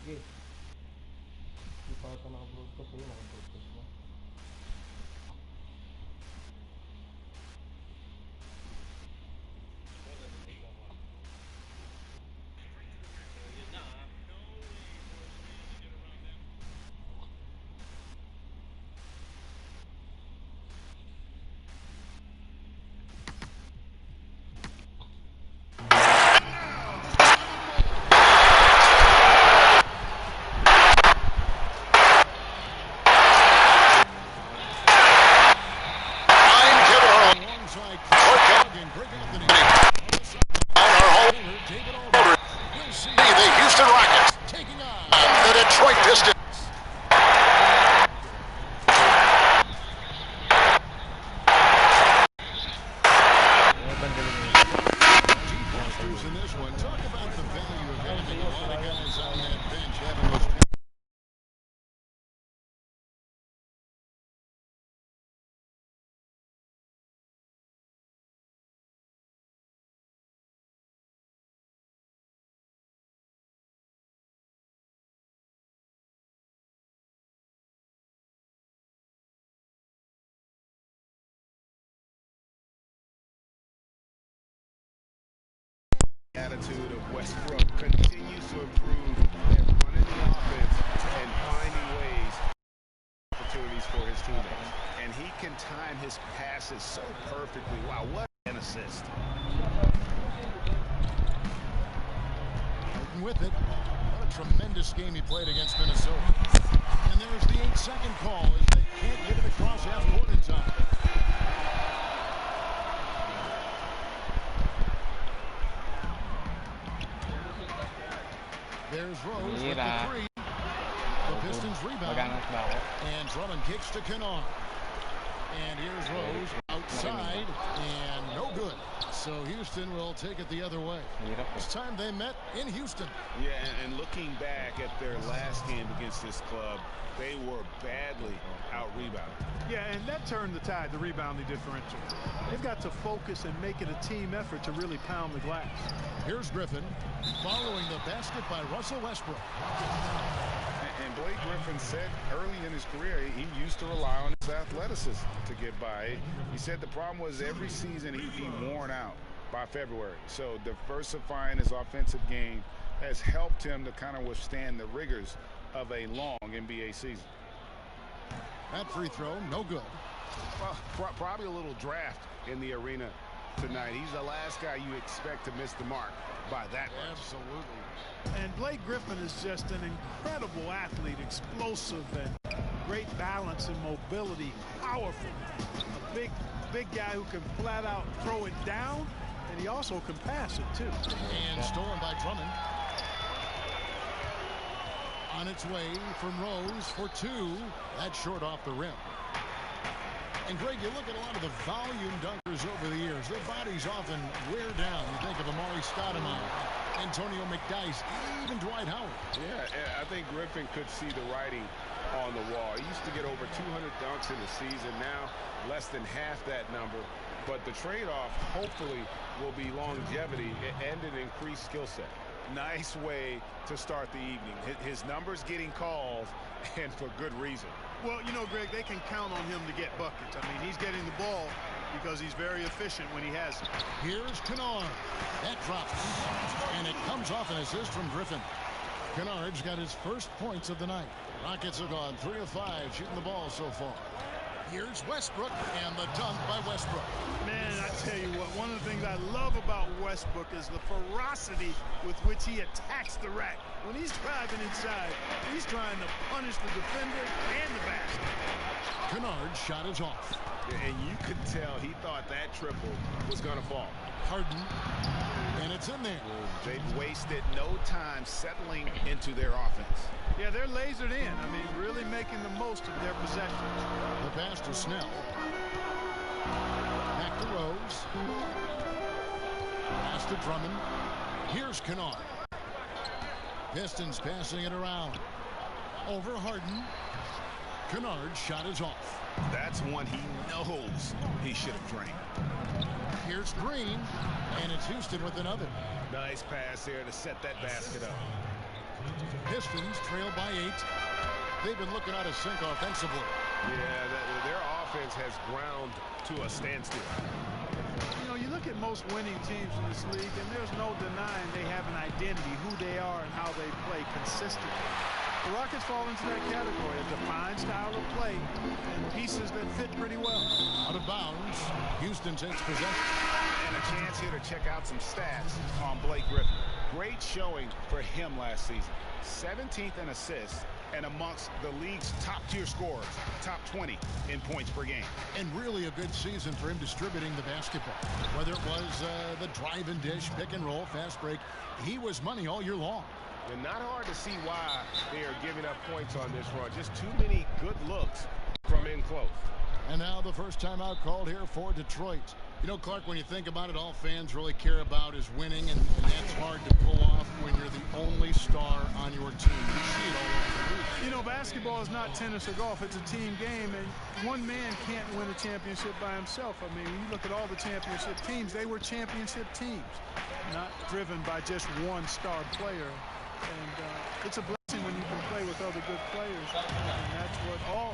Sige. Di pa ata naka-broadcast. Ayun, naka-broadcast na. Attitude of Westbrook continues to improve at running the offense and finding ways, opportunities for his teammates. And he can time his passes so perfectly. Wow, what an assist. With it, what a tremendous game he played against Minnesota. And there's the 8-second call as they can't get it across half court in time. There's Rose with the three. The Pistons rebound. And Drummond kicks to Kennard. And here's Rose outside and no good. So Houston will take it the other way. This time they met in Houston. Yeah, and looking back at their last game against this club, they were badly out-rebounded. Yeah, and that turned the tide, the rebounding differential. They've got to focus and make it a team effort to really pound the glass. Here's Griffin following the basket by Russell Westbrook. And Blake Griffin said early in his career he used to rely on his athleticism to get by. He said the problem was every season he'd be worn out by February. So diversifying his offensive game has helped him to kind of withstand the rigors of a long NBA season. That free throw, no good. Well, probably a little draft in the arena tonight. He's the last guy you expect to miss the mark by that much. Absolutely. And Blake Griffin is just an incredible athlete, explosive and great balance and mobility, powerful. A big guy who can flat out throw it down, and he also can pass it too. And stolen by Drummond. On its way from Rose for two. That's short off the rim. And Greg, you look at a lot of the volume dunkers over the years. Their bodies often wear down. You think of Amari Stoudemire, Antonio McDyess, even Dwight Howard. Yeah, I think Griffin could see the writing on the wall. He used to get over 200 dunks in the season. Now, less than half that number. But the trade-off, hopefully, will be longevity and an increased skill set. Nice way to start the evening. His numbers getting called, and for good reason. Well, you know, Greg, they can count on him to get buckets. I mean, he's getting the ball because he's very efficient when he has it. Here's Kennard. That drops. And it comes off an assist from Griffin. Kennard's got his first points of the night. Rockets have gone 3 of 5 shooting the ball so far. Here's Westbrook, and the dunk by Westbrook. Man, I tell you what, one of the things I love about Westbrook is the ferocity with which he attacks the rack. When he's driving inside, he's trying to punish the defender and the basket. Kennard's shot is off. And you could tell he thought that triple was going to fall. Harden, and it's in there. They've wasted no time settling into their offense. Yeah, they're lasered in. I mean, really making the most of their possession. The pass to Snell. Back to Rose. Pass to Drummond. Here's Kennard. Pistons passing it around. Over Harden. Kennard's shot is off. That's one he knows he should have drained. Here's Green, and it's Houston with another. Nice pass there to set that basket up. Pistons trail by 8. They've been looking out of sync offensively. Yeah, their offense has ground to a standstill. You know, you look at most winning teams in this league, and there's no denying they have an identity, who they are and how they play consistently. The Rockets fall into that category, a defined style of play and pieces that fit pretty well. Out of bounds, Houston takes possession. And a chance here to check out some stats on Blake Griffin. Great showing for him last season. 17th in assists and amongst the league's top-tier scorers, top 20 in points per game. And really a good season for him distributing the basketball. Whether it was the drive and dish, pick and roll, fast break, he was money all year long. And not hard to see why they are giving up points on this run. Just too many good looks from in close. And now the first timeout called here for Detroit. You know, Clark, when you think about it, all fans really care about is winning, and that's hard to pull off when you're the only star on your team. You see it all over the league. You know, basketball is not tennis or golf. It's a team game, and one man can't win a championship by himself. I mean, when you look at all the championship teams, they were championship teams, not driven by just one star player. And it's a blessing when you can play with other good players, and that's what all